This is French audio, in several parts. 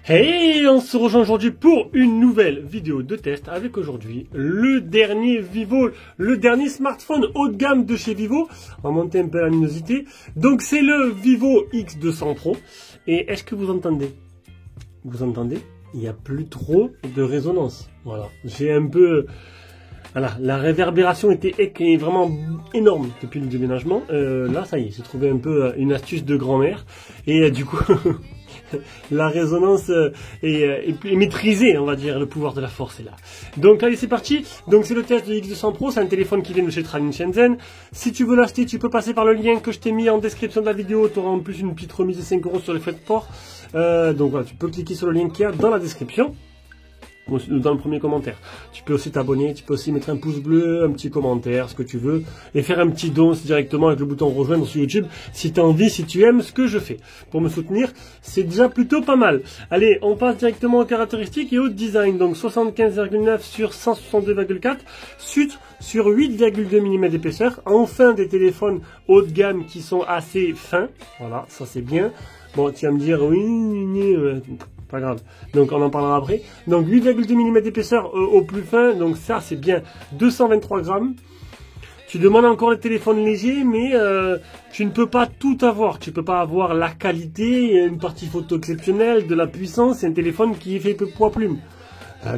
Hey, on se rejoint aujourd'hui pour une nouvelle vidéo de test avec aujourd'hui le dernier Vivo, le dernier smartphone haut de gamme de chez Vivo. On va monter un peu la luminosité. Donc c'est le Vivo X200 Pro. Et est-ce que vous entendez? Vous entendez? Il n'y a plus trop de résonance. Voilà, j'ai un peu... Voilà, la réverbération est vraiment énorme depuis le déménagement. Là, ça y est, j'ai trouvé un peu une astuce de grand-mère. Et du coup... la résonance est maîtrisée, on va dire, le pouvoir de la force est là. Donc allez, c'est parti. Donc c'est le test de X200 Pro, c'est un téléphone qui vient de chez Tralin Shenzhen. Si tu veux l'acheter, tu peux passer par le lien que je t'ai mis en description de la vidéo. Tu auras en plus une petite remise de 5 € sur les frais de port. Donc voilà, tu peux cliquer sur le lien qu'il y a dans la description. Dans le premier commentaire. Tu peux aussi t'abonner, tu peux aussi mettre un pouce bleu, un petit commentaire, ce que tu veux, et faire un petit don directement avec le bouton rejoindre sur YouTube si tu as envie, si tu aimes ce que je fais. Pour me soutenir, c'est déjà plutôt pas mal. Allez, on passe directement aux caractéristiques et au design. Donc 75,9 sur 162,4, sur 8,2 mm d'épaisseur. Enfin des téléphones haut de gamme qui sont assez fins. Voilà, ça c'est bien. Bon, tu vas me dire, oui, pas grave. Donc on en parlera après. Donc 8,2 mm d'épaisseur au plus fin. Donc ça c'est bien. 223 grammes. Tu demandes encore les téléphones légers, mais tu ne peux pas tout avoir. Tu ne peux pas avoir la qualité, une partie photo exceptionnelle, de la puissance. C'est un téléphone qui fait peu poids plume.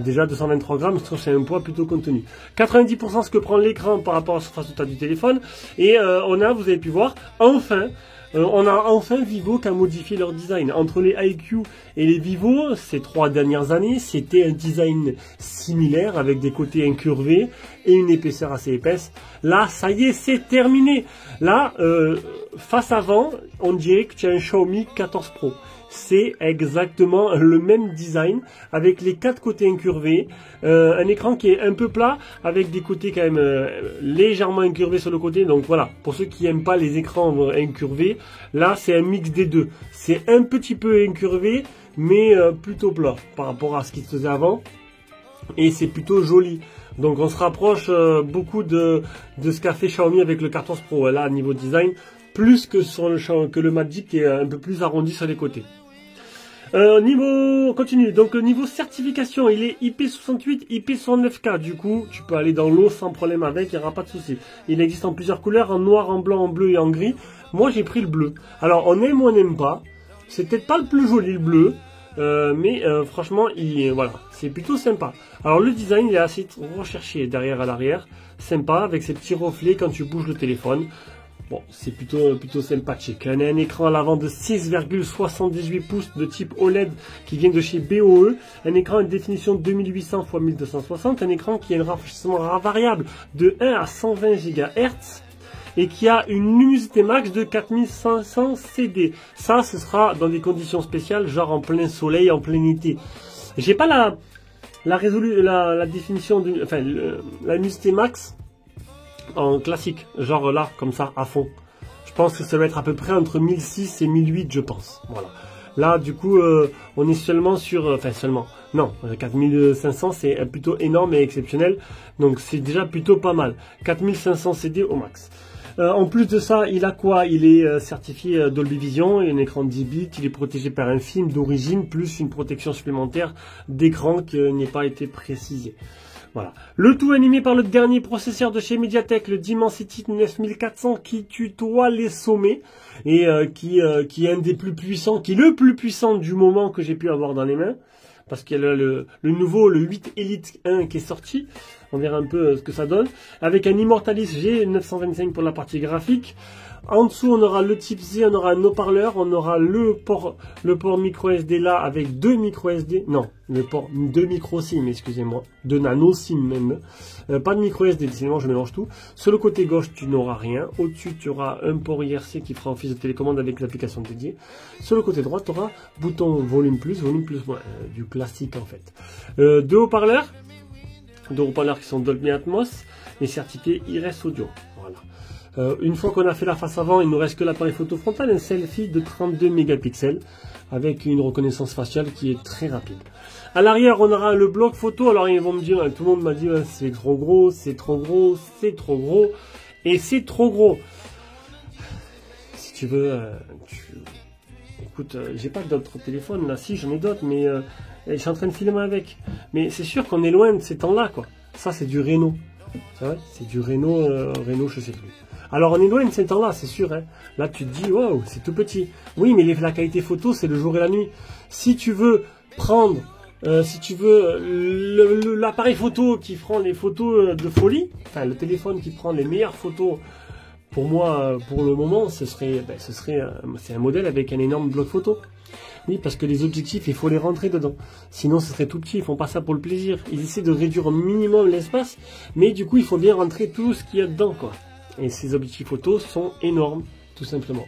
Déjà 223 grammes, je trouve que c'est un poids plutôt contenu. 90% ce que prend l'écran par rapport à la surface totale du téléphone. Et on a, vous avez pu voir, on a enfin Vivo qui a modifié leur design. Entre les iQOO et les Vivo, ces 3 dernières années, c'était un design similaire avec des côtés incurvés et une épaisseur assez épaisse. Là, ça y est, c'est terminé. Là, face avant, on dirait que tu as un Xiaomi 14 Pro. C'est exactement le même design avec les 4 côtés incurvés, un écran qui est un peu plat avec des côtés quand même légèrement incurvés sur le côté. Donc voilà, pour ceux qui n'aiment pas les écrans incurvés, là c'est un mix des deux. C'est un petit peu incurvé mais plutôt plat par rapport à ce qui se faisait avant et c'est plutôt joli. Donc on se rapproche beaucoup de ce qu'a fait Xiaomi avec le 14 Pro là niveau design, plus que le Magic qui est un peu plus arrondi sur les côtés. On continue. Donc niveau certification, il est IP68, IP69K. Du coup, tu peux aller dans l'eau sans problème avec, il n'y aura pas de souci. Il existe en plusieurs couleurs, en noir, en blanc, en bleu et en gris. Moi, j'ai pris le bleu. Alors, on aime ou on n'aime pas. C'est peut-être pas le plus joli, le bleu. Mais franchement, voilà, c'est plutôt sympa. Alors, le design, il est assez recherché derrière à l'arrière. Sympa, avec ces petits reflets quand tu bouges le téléphone. Bon, c'est plutôt sympathique. On a un écran à l'avant de 6,78 pouces de type OLED qui vient de chez BOE. Un écran à définition 2800 x 1260. Un écran qui a un rafraîchissement variable de 1 à 120 GHz et qui a une luminosité max de 4500 CD. Ça, ce sera dans des conditions spéciales, genre en plein soleil, en plein été. J'ai pas la définition, la luminosité max en classique, genre là, comme ça, à fond. Je pense que ça va être à peu près entre 1006 et 1008, je pense. Voilà. Là, du coup, on est seulement sur... non, 4500, c'est plutôt énorme et exceptionnel. Donc, c'est déjà plutôt pas mal. 4500 CD au max. En plus de ça, il a quoi? Il est certifié Dolby Vision, il a un écran de 10 bits, il est protégé par un film d'origine, plus une protection supplémentaire d'écran qui n'a pas été précisée. Voilà. Le tout animé par le dernier processeur de chez Mediatek, le Dimensity 9400 qui tutoie les sommets et qui est un des plus puissants, qui est le plus puissant du moment que j'ai pu avoir dans les mains. Parce qu'il y a le nouveau, le 8 Elite 1 qui est sorti. On verra un peu ce que ça donne. Avec un Immortalis G925 pour la partie graphique. En dessous, on aura le type C, on aura un haut-parleur, on aura le port micro SD là avec 2 micro SD. Non, le port 2 micro SIM, excusez-moi. 2 nano SIM même. Pas de micro SD, sinon je mélange tout. Sur le côté gauche, tu n'auras rien. Au-dessus, tu auras un port IRC qui fera office de télécommande avec l'application dédiée. Sur le côté droit, tu auras bouton volume plus moins. Du classique en fait. 2 haut-parleurs. 2 haut-parleurs qui sont Dolby Atmos et certifiés IRS Audio. Voilà. Une fois qu'on a fait la face avant, il ne nous reste que l'appareil photo frontal, un selfie de 32 mégapixels avec une reconnaissance faciale qui est très rapide. À l'arrière, on aura le bloc photo. Alors ils vont me dire, tout le monde m'a dit c'est trop gros, c'est trop gros, c'est trop gros et c'est trop gros. Si tu veux, écoute, j'ai pas d'autres téléphones, là, si, j'en ai d'autres, mais je suis en train de filmer avec. Mais c'est sûr qu'on est loin de ces temps-là, quoi. Ça, c'est du Reno. C'est du Reno, Reno, je sais plus. Alors, on est loin de ces temps-là, c'est sûr. Hein. Là, tu te dis, waouh, c'est tout petit. Oui, mais la qualité photo, c'est le jour et la nuit. Si tu veux prendre, l'appareil photo qui prend les photos de folie, enfin, le téléphone qui prend les meilleures photos, pour moi, pour le moment, c'est un modèle avec un énorme bloc photo. Oui, parce que les objectifs, il faut les rentrer dedans. Sinon, ce serait tout petit. Ils font pas ça pour le plaisir. Ils essaient de réduire au minimum l'espace, mais du coup, il faut bien rentrer tout ce qu'il y a dedans, quoi. Et ces objectifs photos sont énormes, tout simplement.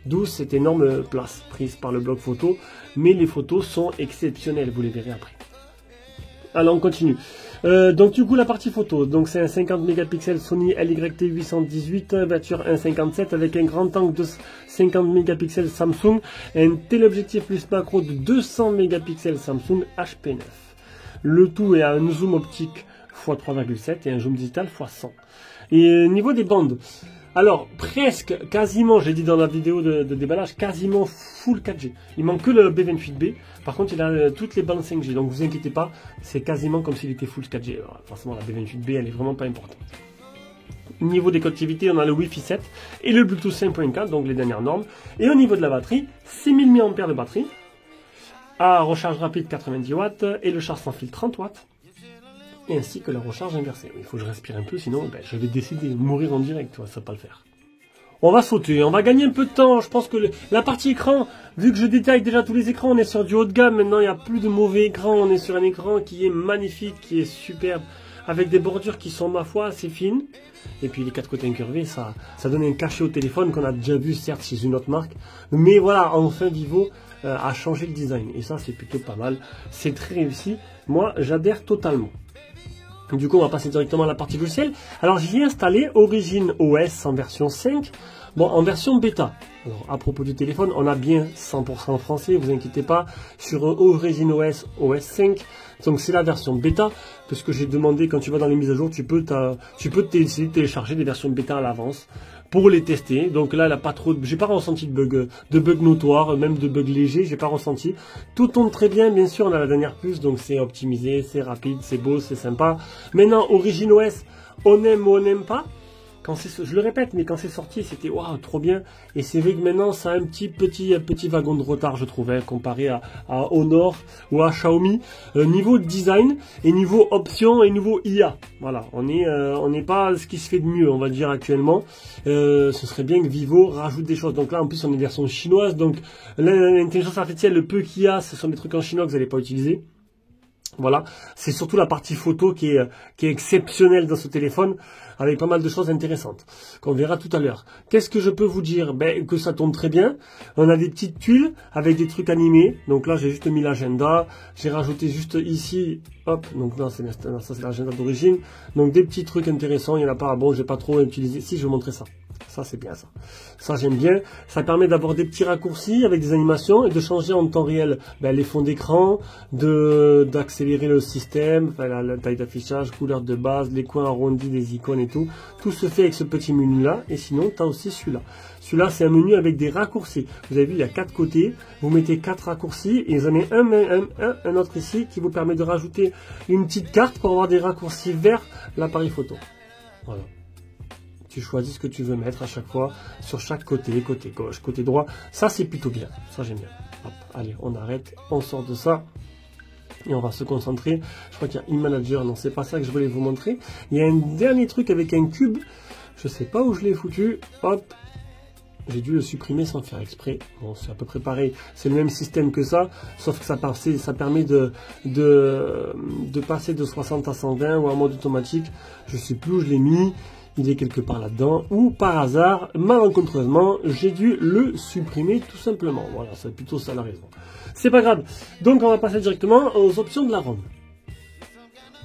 D'où cette énorme place prise par le bloc photo. Mais les photos sont exceptionnelles, vous les verrez après. Alors, on continue. Donc du coup la partie photo, donc c'est un 50 mégapixels Sony LYT 818, aperture 1.57 avec un grand angle de 50 mégapixels Samsung, et un téléobjectif plus macro de 200 mégapixels Samsung HP9. Le tout est à un zoom optique x 3.7 et un zoom digital x 100. Et niveau des bandes, alors presque, quasiment, j'ai dit dans la vidéo de déballage, quasiment full 4G. Il manque que le B28B, par contre il a toutes les bandes 5G, donc vous inquiétez pas, c'est quasiment comme s'il était full 4G. Alors, forcément la B28B elle est vraiment pas importante. Niveau des connectivités, on a le Wi-Fi 7 et le Bluetooth 5.4, donc les dernières normes. Et au niveau de la batterie, 6000 mAh de batterie, à recharge rapide 90 watts et le charge sans fil 30 watts. Et ainsi que la recharge inversée. Il faut que je respire un peu, sinon je vais décider de mourir en direct, ça va pas le faire. On va sauter, on va gagner un peu de temps. Je pense que la partie écran, vu que je détaille déjà tous les écrans, on est sur du haut de gamme. Maintenant, il n'y a plus de mauvais écran. On est sur un écran qui est magnifique, qui est superbe, avec des bordures qui sont, ma foi, assez fines. Et puis les quatre côtés incurvés, ça donne un cachet au téléphone qu'on a déjà vu, certes, chez une autre marque. Mais voilà, enfin, Vivo a changé le design. Et ça, c'est plutôt pas mal. C'est très réussi. Moi, j'adhère totalement. Du coup, on va passer directement à la partie logicielle. Alors, j'ai installé Origin OS en version 5, bon, en version bêta. Alors, à propos du téléphone, on a bien 100% français, vous inquiétez pas, sur Origin OS 5. Donc, c'est la version bêta, parce que j'ai demandé, quand tu vas dans les mises à jour, tu peux télécharger des versions bêta à l'avance pour les tester. Donc là, j'ai pas ressenti de bug notoire, même de bug léger, j'ai pas ressenti. Tout tourne très bien, bien sûr, on a la dernière puce, donc c'est optimisé, c'est rapide, c'est beau, c'est sympa. Maintenant, Origin OS, on aime ou on n'aime pas. Je le répète, mais quand c'est sorti, c'était waouh, trop bien. Et c'est vrai que maintenant, ça a un petit wagon de retard, je trouvais, comparé à Honor ou à Xiaomi. Niveau design et niveau options et niveau IA. Voilà, on n'est pas ce qui se fait de mieux, on va dire actuellement. Ce serait bien que Vivo rajoute des choses. Donc là, en plus, on est version chinoise, donc l'intelligence artificielle, le peu qu'il y a, ce sont des trucs en chinois que vous n'allez pas utiliser. Voilà, c'est surtout la partie photo qui est exceptionnelle dans ce téléphone, avec pas mal de choses intéressantes, qu'on verra tout à l'heure. Qu'est-ce que je peux vous dire? Que ça tourne très bien. On a des petites tuiles avec des trucs animés. Donc là, j'ai juste mis l'agenda. J'ai rajouté juste ici, hop, donc là, ça c'est l'agenda d'origine. Donc des petits trucs intéressants, il n'y en a pas. Bon, j'ai pas trop utilisé. Si, je vais vous montrer ça. Ça, c'est bien ça. Ça, j'aime bien. Ça permet d'avoir des petits raccourcis avec des animations et de changer en temps réel les fonds d'écran, d'accélérer le système, la taille d'affichage, couleur de base, les coins arrondis, les icônes et tout. Tout se fait avec ce petit menu-là. Et sinon, tu as aussi celui-là. Celui-là, c'est un menu avec des raccourcis. Vous avez vu, il y a 4 côtés. Vous mettez 4 raccourcis et vous en avez un autre ici qui vous permet de rajouter une petite carte pour avoir des raccourcis vers l'appareil photo. Voilà. Tu choisis ce que tu veux mettre à chaque fois, sur chaque côté, côté gauche, côté droit. Ça, c'est plutôt bien. Ça, j'aime bien. Hop, allez, on arrête, on sort de ça. Et on va se concentrer. Je crois qu'il y a InManager. Non, c'est pas ça que je voulais vous montrer. Il y a un dernier truc avec un cube. Je sais pas où je l'ai foutu. Hop. J'ai dû le supprimer sans faire exprès. Bon, c'est à peu près pareil. C'est le même système que ça, sauf que ça permet de passer de 60 à 120 ou en mode automatique. Je sais plus où je l'ai mis. Il est quelque part là-dedans, ou par hasard, malencontreusement, j'ai dû le supprimer tout simplement. Voilà, c'est plutôt ça la raison. C'est pas grave. Donc on va passer directement aux options de la ROM.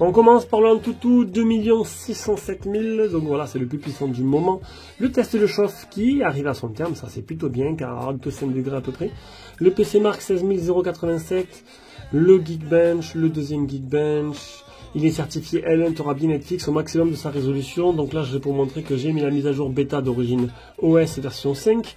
On commence par l'Antutu 2 607 000, donc voilà, c'est le plus puissant du moment. Le test de chauffe qui arrive à son terme, ça c'est plutôt bien, car à 25 degrés à peu près. Le PC Mark 16087, le Geekbench, le deuxième Geekbench. Il est certifié L1 Torabie Netflix au maximum de sa résolution. Donc là, je vais vous montrer que j'ai mis la mise à jour bêta d'origine OS version 5.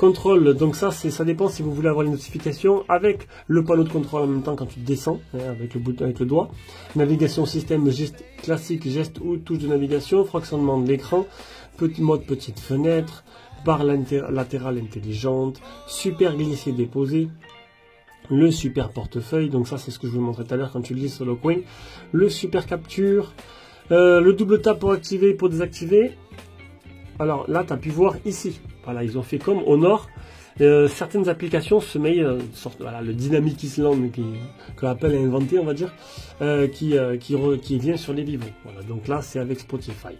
Contrôle, donc ça dépend si vous voulez avoir les notifications avec le panneau de contrôle en même temps quand tu descends, avec le bouton, avec le doigt. Navigation système, geste classique, geste ou touche de navigation, fractionnement de l'écran, petit mode petite fenêtre, barre latérale intelligente, super glisser déposer, le super portefeuille, donc ça c'est ce que je vous montrais tout à l'heure quand tu glisses sur le coin, le super capture, le double tap pour activer et pour désactiver. Alors là tu as pu voir ici, voilà, ils ont fait comme au nord, certaines applications se mettent voilà, le Dynamic Island que Apple a inventé, on va dire, qui vient sur les Vivo. Voilà, donc là c'est avec Spotify.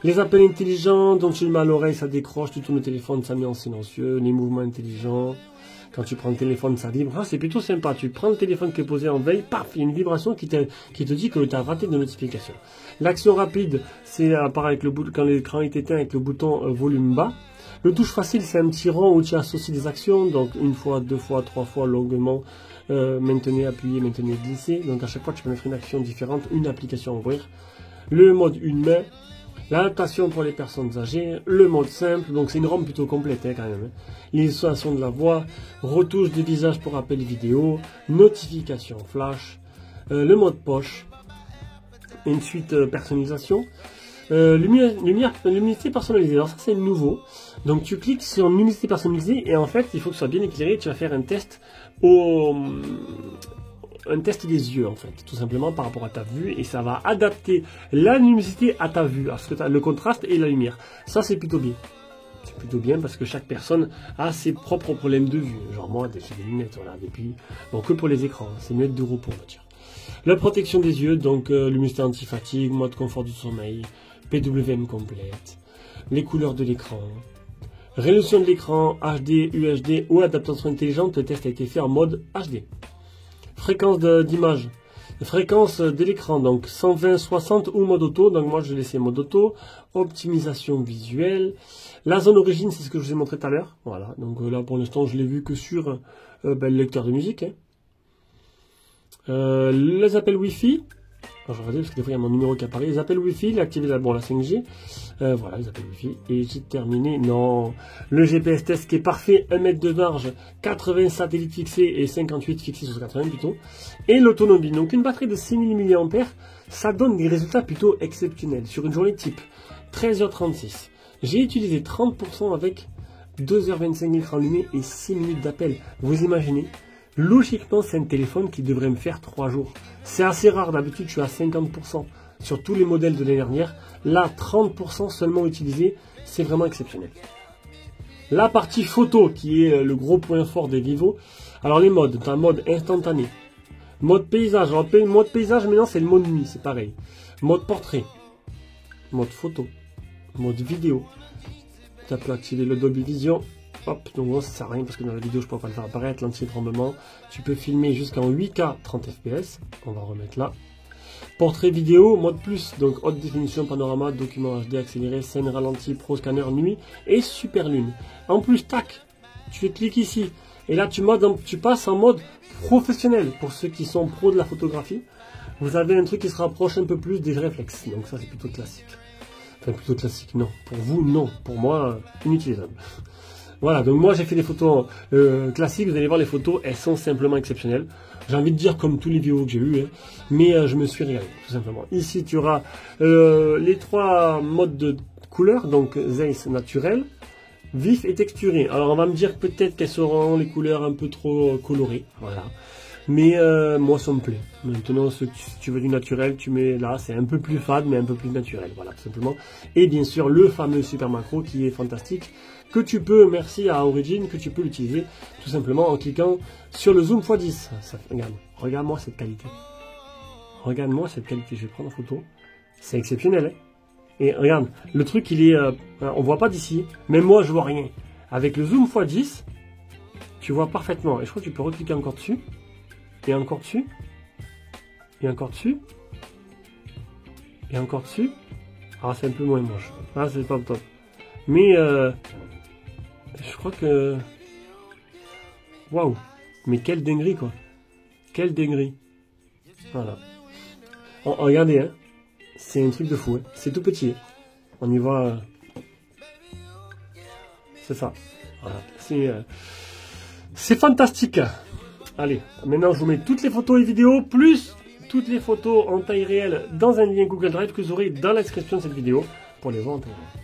Les appels intelligents, dont tu le mets à l'oreille, ça décroche, tu tournes le téléphone, ça met en silencieux, les mouvements intelligents. Quand tu prends le téléphone, ça vibre. Ah, c'est plutôt sympa. Tu prends le téléphone qui est posé en veille, paf, il y a une vibration qui te dit que tu as raté de notification. L'action rapide, c'est apparaît avec le bouton, quand l'écran est éteint avec le bouton volume bas. Le touche facile, c'est un petit rond où tu associes des actions. Donc, une fois, deux fois, trois fois, longuement, maintenez, appuyez, maintenez, glisser. Donc, à chaque fois, tu peux mettre une action différente, une application à ouvrir. Le mode une main. L'adaptation pour les personnes âgées, le mode simple, donc c'est une ROM plutôt complète quand même. L'illustration de la voix, retouche de visage pour appel vidéo, notification flash, le mode poche, une suite personnalisation, luminosité personnalisée. Alors ça c'est nouveau. Donc tu cliques sur luminosité personnalisée et en fait il faut que ce soit bien éclairé. Tu vas faire un test un test des yeux en fait, tout simplement par rapport à ta vue, et ça va adapter la luminosité à ta vue, à ce que le contraste et la lumière. Ça c'est plutôt bien. C'est plutôt bien parce que chaque personne a ses propres problèmes de vue. Genre moi, j'ai des lunettes, voilà, et puis bon, que pour les écrans, c'est lunettes de repos on va dire. La protection des yeux, donc luminosité anti-fatigue, mode confort du sommeil, PWM complète, les couleurs de l'écran. Résolution de l'écran, HD, UHD ou adaptation intelligente, le test a été fait en mode HD. Fréquence d'image, fréquence de l'écran, donc 120, 60 ou mode auto, donc moi je vais laisser mode auto, optimisation visuelle, la zone origine c'est ce que je vous ai montré tout à l'heure, voilà, donc là pour l'instant je l'ai vu que sur le lecteur de musique, les appels Wi-Fi. Alors, je vais regarder parce que des fois il y a mon numéro qui apparaît. Les appels Wi-Fi, activer d'abord la 5G. Voilà, les appels Wi-Fi. Et j'ai terminé. Non, le GPS test qui est parfait, 1 mètre de marge, 80 satellites fixés et 58 fixés sur 80 plutôt. Et l'autonomie. Donc une batterie de 6000 mAh, ça donne des résultats plutôt exceptionnels. Sur une journée type, 13h36. J'ai utilisé 30% avec 2h25 d'écran allumé et 6 minutes d'appel. Vous imaginez? Logiquement, c'est un téléphone qui devrait me faire 3 jours. C'est assez rare, d'habitude je suis à 50% sur tous les modèles de l'année dernière. Là, 30% seulement utilisé, c'est vraiment exceptionnel. La partie photo, qui est le gros point fort des Vivo. Alors les modes, tu as un mode instantané. Mode paysage, alors mode paysage maintenant c'est le mode nuit, c'est pareil. Mode portrait. Mode photo. Mode vidéo. Tu peux activer le Dolby Vision. Hop, donc moi ça sert à rien parce que dans la vidéo je peux pas le faire apparaître, l'anti-tremblement. Tu peux filmer jusqu'en 8K 30 fps, on va remettre là. Portrait vidéo, mode plus, donc haute définition, panorama, document HD accéléré, scène ralenti, pro scanner nuit et super lune. En plus, tac, tu cliques ici et là tu passes en mode professionnel pour ceux qui sont pros de la photographie. Vous avez un truc qui se rapproche un peu plus des réflexes, donc ça c'est plutôt classique. Enfin plutôt classique, non. Pour vous, non. Pour moi, inutilisable. Voilà, donc moi j'ai fait des photos classiques, vous allez voir les photos, elles sont simplement exceptionnelles. J'ai envie de dire comme tous les vidéos que j'ai eu, mais je me suis régalé, tout simplement. Ici tu auras les 3 modes de couleurs, donc Zeiss naturel, vif et texturé. Alors on va me dire peut-être qu'elles seront les couleurs un peu trop colorées, voilà. Mais moi ça me plaît. Maintenant, si tu veux du naturel, tu mets là, c'est un peu plus fade, mais un peu plus naturel, voilà, tout simplement. Et bien sûr, le fameux super macro qui est fantastique, que tu peux, merci à Origin, que tu peux l'utiliser tout simplement en cliquant sur le zoom x10. Ça, regarde-moi cette qualité. Regarde-moi cette qualité, je vais prendre en photo. C'est exceptionnel, hein. Et regarde, le truc, il est, on voit pas d'ici, même moi, je vois rien. Avec le zoom x10, tu vois parfaitement. Et je crois que tu peux recliquer encore dessus. Et encore dessus. Et encore dessus. Et encore dessus. Ah, c'est un peu moins moche. Ah, c'est pas top. Mais, je crois que... Waouh. Mais quelle dinguerie, quoi. Quelle dinguerie. Voilà. Regardez, hein. C'est un truc de fou, hein. C'est tout petit. On y voit... C'est ça. Voilà, c'est fantastique. Allez, maintenant je vous mets toutes les photos et vidéos, plus toutes les photos en taille réelle dans un lien Google Drive que vous aurez dans la description de cette vidéo pour les voir en taille réelle.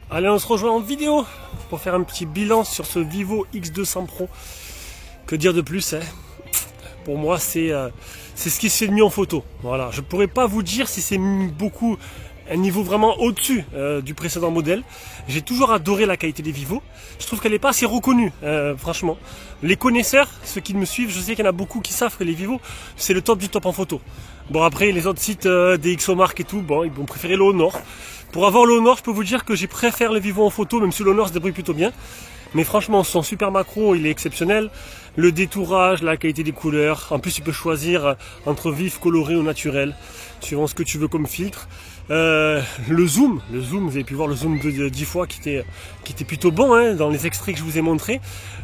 Allez, on se rejoint en vidéo pour faire un petit bilan sur ce Vivo X200 Pro. Que dire de plus, hein? Pour moi, c'est ce qui se fait de mieux en photo. Voilà, je pourrais pas vous dire si c'est beaucoup un niveau vraiment au-dessus du précédent modèle. J'ai toujours adoré la qualité des Vivo. Je trouve qu'elle n'est pas assez reconnue, franchement. Les connaisseurs, ceux qui me suivent, je sais qu'il y en a beaucoup qui savent que les Vivo, c'est le top du top en photo. Bon, après, les autres sites des XOMark et tout, bon, ils vont préférer le Honor. Pour avoir le Honor, je peux vous dire que j'ai préféré le Vivo en photo, même si le Honor se débrouille plutôt bien. Mais franchement, son super macro, il est exceptionnel. Le détourage, la qualité des couleurs. En plus, tu peux choisir entre vif, coloré ou naturel, suivant ce que tu veux comme filtre. Le zoom, vous avez pu voir le zoom de 10 fois qui était plutôt bon, hein, dans les extraits que je vous ai montrés.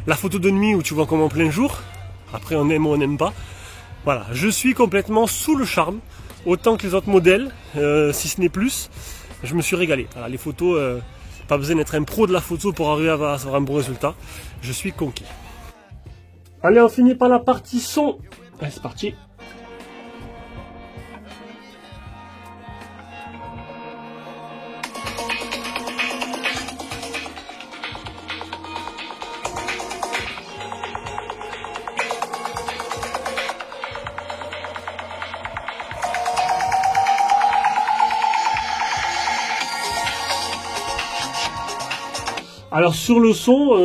La photo de nuit où tu vois comme en plein jour. Après, on aime ou on n'aime pas. Voilà, je suis complètement sous le charme, autant que les autres modèles, si ce n'est plus. Je me suis régalé. Alors, les photos, pas besoin d'être un pro de la photo pour arriver à avoir un bon résultat. Je suis conquis. Allez, on finit par la partie son. Allez, c'est parti. Alors sur le son,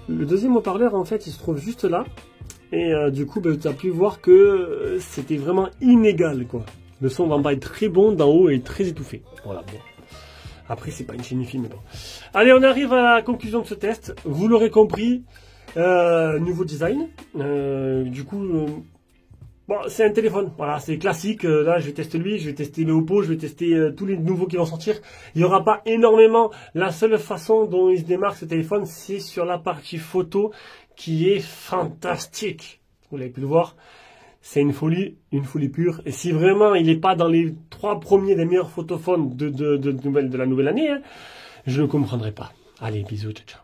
le deuxième haut-parleur en fait il se trouve juste là. Et du coup tu as pu voir que c'était vraiment inégal quoi. Le son va pas être très bon d'en haut et très étouffé. Voilà, bon. Après c'est pas une chaîne film mais bon. Allez, on arrive à la conclusion de ce test. Vous l'aurez compris, nouveau design. Du coup... bon, c'est un téléphone, voilà, c'est classique. Là, je vais tester lui, je vais tester le Oppo, je vais tester tous les nouveaux qui vont sortir. Il n'y aura pas énormément. La seule façon dont il se démarque ce téléphone, c'est sur la partie photo qui est fantastique. Vous l'avez pu le voir, c'est une folie pure. Et si vraiment il n'est pas dans les 3 premiers des meilleurs photophones de la nouvelle année, hein, je ne comprendrai pas. Allez, bisous, ciao, ciao.